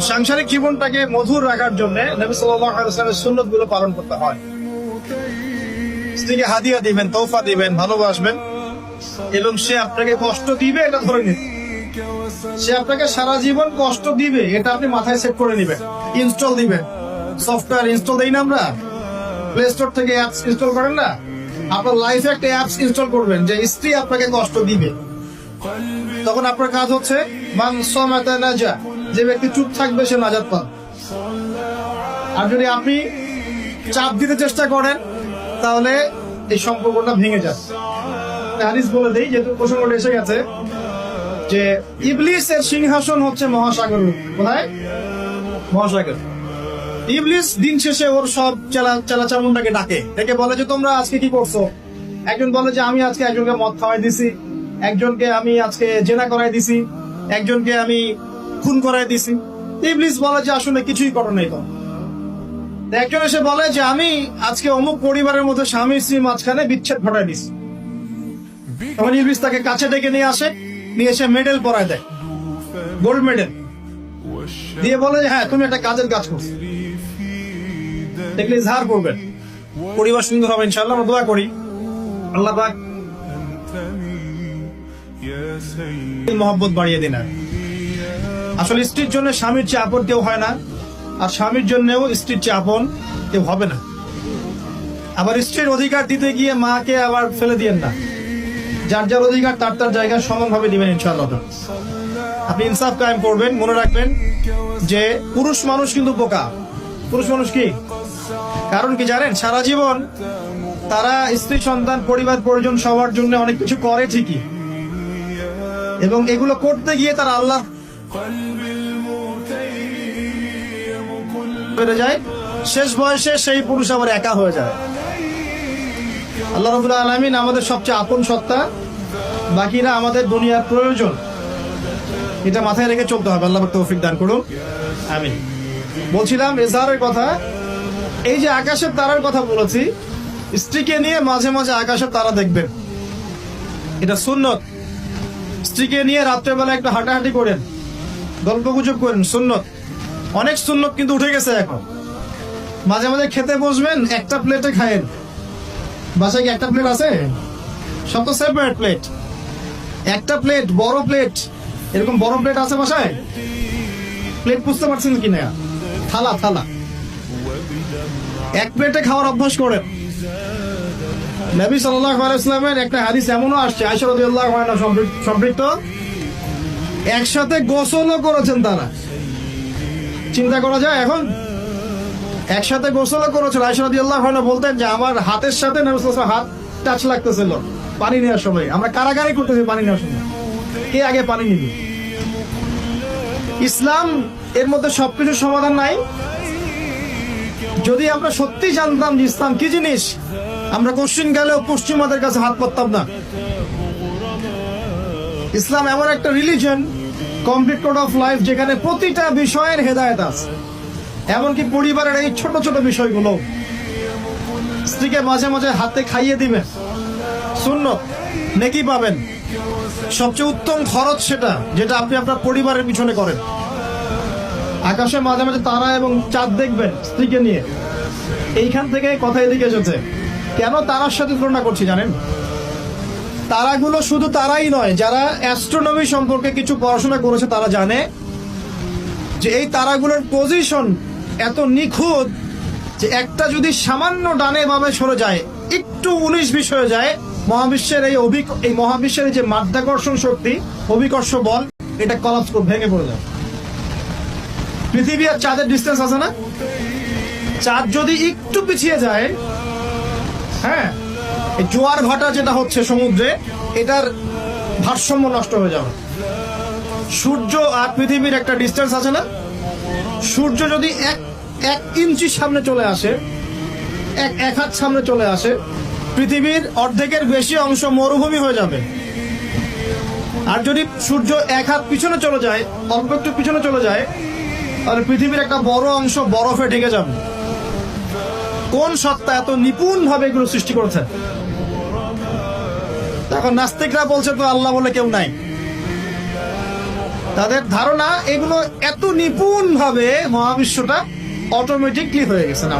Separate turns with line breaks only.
সাংসারিক জীবনটাকে মধুর রাখার জন্য নবী সাল্লাল্লাহু আলাইহি ওয়াসাল্লামের সুন্নতগুলো পালন করতে হয়। স্ত্রীকে হাদিয়া দিবেন, তোহফা দিবেন, ভালোবাসবেন, এবং সে আপনাকে কষ্ট দিবে এটা ধরে নিন। সে আপনাকে সারা জীবন কষ্ট দিবে এটা আপনি মাথায় সেট করে নিবেন। ইনস্টল দিবেন, সফটওয়্যার ইনস্টল দেই না আমরা, প্লে স্টোর থেকে অ্যাপস ইনস্টল করেন না, আপনার লাইফে একটা অ্যাপস ইনস্টল করবেন যে স্ত্রী আপনাকে কষ্ট দিবে। তখন আপনার কাজ হচ্ছে মান সামাতা নাজা, যে ব্যক্তি চুপ থাকবে সে নাজাত পাবে। আর যদি আপনি চাপ দিতে চেষ্টা করেন তাহলে এই সম্পর্কটা ভেঙে যাবে। হাদিস বলে দেই, যেহেতু প্রসঙ্গটা এসে গেছে, যে ইবলিসের সিংহাসন হচ্ছে মহাসাগর। কোথায়? মহাসাগর। ইবলিস দিন শেষে ওর সব চামুন্ডাকে ডাকে, ডেকে বলে যে তোমরা আজকে কি করছো। একজন বলে যে আমি আজকে একজনকে মদ খাওয়াই দিছি, একজনকে আমি আজকে জেনা করাই দিছি, একজনকে আমি খুন করাই দিছি। ইবলিস বলে যে আসলে কিছুই করো নাই। তো একজন এসে বলে যে আমি আজকে অমুক পরিবারের মধ্যে স্বামী স্ত্রী মাঝখানে বিচ্ছেদ ঘটাই দিছি। তখন ইবলিস তাকে কাছে ডেকে নিয়ে আসে, নিয়ে এসে মেডেল পরায় দেয়, গোল্ড মেডেল দিয়ে বলে যে হ্যাঁ তুমি একটা কাজের কাজ করছো। দেখলে ইজহার করবেন, পরিবার সুন্দর হবে ইনশাআল্লাহ। আমরা দোয়া করি আল্লাহ পাক মহব্বত বাড়িয়ে দিন। আসলে স্ত্রীর জন্য স্বামীর চেয়ে আপন কেউ হয় না, আর স্বামীর জন্যও স্ত্রীর চেয়ে আপন কেউ হবে না। আবার স্ত্রীর অধিকার দিতে গিয়ে মাকে আবার ফেলে দিয়েন না। যার যার অধিকার তার তার জায়গায় সমানভাবে দিবেন ইনশাআল্লাহ। আপনি ইনসাফ কায়েম করবেন। মনে রাখবেন যে পুরুষ মানুষ কিন্তু বোকা। পুরুষ মানুষ কি কারণ কি জানেন? সারা জীবন তারা স্ত্রী সন্তান পরিবার পরিজন সবার জন্য অনেক কিছু করে ঠিকই, এবং এগুলো করতে গিয়ে তারা আল্লাহ বেড়ে যায়। শেষ বয়সে সেই পুরুষ আবার একা হয়ে যায়। আল্লাহ রাব্বুল আলামিন আমাদের সবচেয়ে আপন সত্তা, বাকিরা আমাদের দুনিয়ার প্রয়োজন। এটা মাথায় রেখে চলতে হবে। আল্লাহ পাক তৌফিক দান করুন, আমিন। বলছিলাম ইজহারের কথা। এই যে আকাশের তারার কথা বলেছি, স্ত্রীকে নিয়ে মাঝে মাঝে আকাশের তারা দেখবেন, এটা সুন্নত। স্ত্রীকে নিয়ে রাত্রেবেলা একটু হাঁটাহাঁটি করেন, গল্প গুজব করেন, সুন্নত। অনেক সুন্নত কিন্তু উঠে গেছে এখন। মাঝে মাঝে খেতে বসবেন, একটা প্লেটে খায়েন। বাসায় কি একটা প্লেট আছে? সব তো সেপারেট প্লেট। একটা প্লেট, বড় প্লেট, এরকম বড় প্লেট আছে বাসায়? প্লেট বুঝতে পারছেন কিনা? থালা থালা, এক প্লেটে খাওয়ার অভ্যাস করেন। নবী সাল্লাল্লাহু আলাইহি ওয়াসাল্লামের একটা হাদিস এমনও আসছে, আয়েশা রাদিয়াল্লাহু আনহা সম্পৃক্ত, একসাথে গোসলও করেছেন তারা। চিন্তা করা যায় এখন? একসাথে গোসলও করেছেন। আয়েশা রাদিয়াল্লাহু আনহা বলতেন যে আমার হাতের সাথে নবী সাল্লাল্লাহু আলাইহি ওয়াসাল্লামের হাত টাচ লাগতেছিল পানি নেওয়ার সময়। আমরা কারাগারি করতেছি পানি নেওয়ার সময়, কে আগে পানি নিবে। ইসলাম এর মধ্যে সবকিছু সমাধান নাই। যদি আমরা সত্যি জানতাম যে ইসলাম কি জিনিস, আমরা কোশ্চিন গেলেও পশ্চিমাদের কাছে হাত পাততাম না। ইসলাম এমন একটা religion, complete code of life, যেখানে প্রতিটা বিষয়ের হেদায়েত আছে, এমনকি পরিবারের এই ছোট ছোট বিষয়গুলো। স্ত্রীকে মাঝে মাঝে হাতে খাইয়ে দিবেন, সুন্নত, নেকি পাবেন। সবচেয়ে উত্তম খরচ সেটা, যেটা আপনি আপনার পরিবারের পিছনে করেন। আকাশে মাঝে মাঝে তারা এবং চাঁদ দেখবেন স্ত্রীকে নিয়ে। এইখান থেকে কথা এদিকে এসেছে। কেন তারার সাথে তুলনা করছি জানেন? তারাগুলো শুধু তারাই নয়, যারা অ্যাস্ট্রোনমি সম্পর্কে কিছু পড়াশোনা করেছে তারা জানে যে এই তারাগুলোর পজিশন এত নিখুঁত যে একটা যদি সামান্য ডানে বামে সরে যায়, একটু 19-20 হয়ে যায়, মহাবিশ্বের এই মহাবিশ্বের যে মাধ্যাকর্ষণ শক্তি, অভিকর্ষ বল, এটা কলাপস করে ভেঙে পড়ে যায়। পৃথিবী আর চাঁদের ডিস্টেন্স আছে না? চাঁদ যদি একটু পিছিয়ে যায়, হ্যাঁ, এই জোয়ার ভাটা যেটা হচ্ছে সমুদ্রে, এটার ভারসাম্য নষ্ট হয়ে যাবে। সূর্য আর পৃথিবীর একটা ডিস্টেন্স আছে না? সূর্য যদি এক ইঞ্চি সামনে চলে আসে, এক হাত সামনে চলে আসে, পৃথিবীর অর্ধেকের বেশি অংশ মরুভূমি হয়ে যাবে। আর যদি সূর্য এক হাত পিছনে চলে যায়, অল্প একটু পিছনে চলে যায়, তাহলে পৃথিবীর একটা বড় অংশ বরফে ঢেকে যাবে। কোন সত্তা এত নিপুণ ভাবে এগুলো সৃষ্টি করেছে? এখন নাস্তিকরা বলছে তো আল্লাহ বলে কেউ নাই। তাদের ধারণা এগুলো এত নিপুণ ভাবে মহাবিশ্বটা অটোমেটিকলি হয়ে গেছে না